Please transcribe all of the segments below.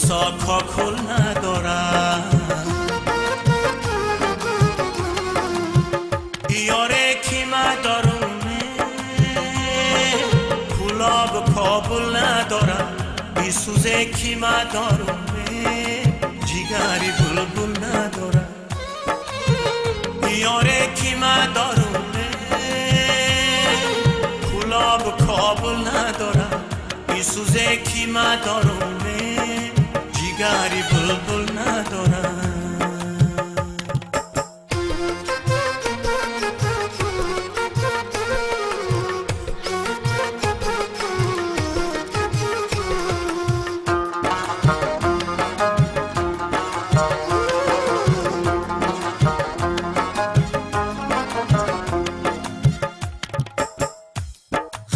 خروسا کاکل ندارم، یاره کی مدارونه کلاب کابل ندارم، بی سوزه کی مدارونه جیگری بلبل ندارم، یاره کی مدارونه کلاب کابل ندارم، بی سوزه کی مدارونه جیگری بلبل ندارم.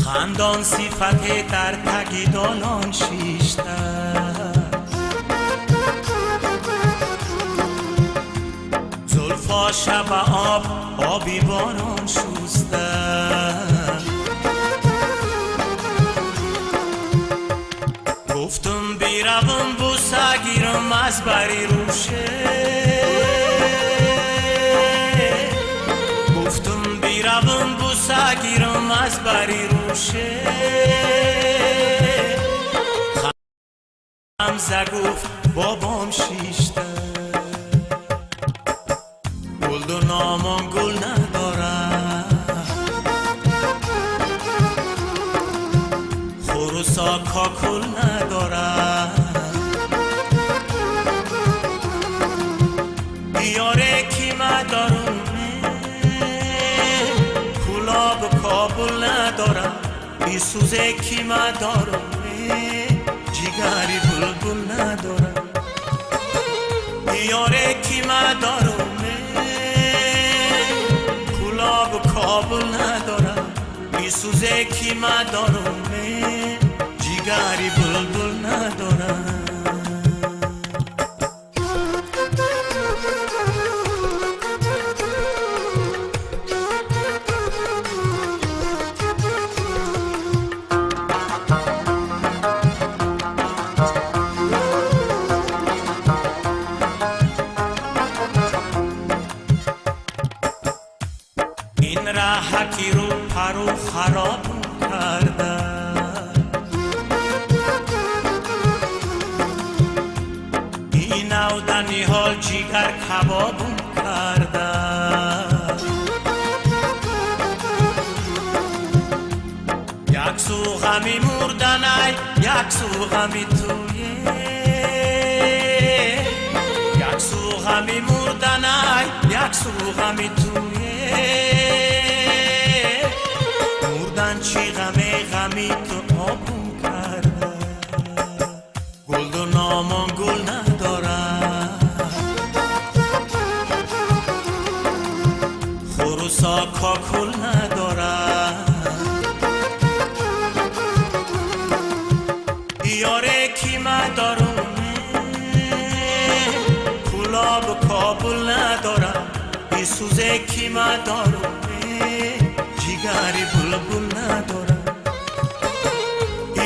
خندان صفت در تگیدانان شیشتر، زلفا شب آب آبی باران شوستر، گفتم بیروم بوسه گیرم از بری روشه، گفتم بیروم بوسه گیرم از بری روشه، خمزه گفت بابام شیشته، گل و نامان گل ندارم، خروسا کاکل ندارم، یاره کی مدارونه کلاب کابل ندارم، بی سوزه کی مدارونه جیگری بلبل ندارم، یاره کی مدارونه کلاب کابل ندارم، بی سوزه کی مدارونه جیگری بلبل ندارم. این راحتی رو پرو خراب کردن، این اودنی حال جیگر کباب کردن، یک سو غمی مردنای یک سو غمی تویه، یک سو غمی مردنای یک سو غمی تویه، مردن چی غمی تو آبون کرده، گل و نامان گل ندارم، خروسا کاکل ندارم، یاره کی مدارونه کلاب کابل ندارم، بی سوزه کی مدارونه جیگری بلبل ندارم،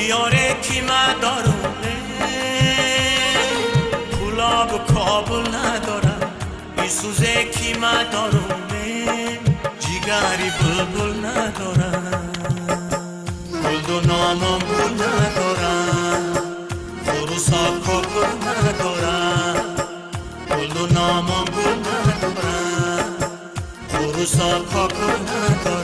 یاره کی مدارونه کلاب کابل ندارم، بی سوزه کی مدارونه جیگری بلبل ندارم، گل و نامم گل ندارم، خروسا کاکل ندارم، گل و نامم گل ندارم، خروسا کاکل ندارم.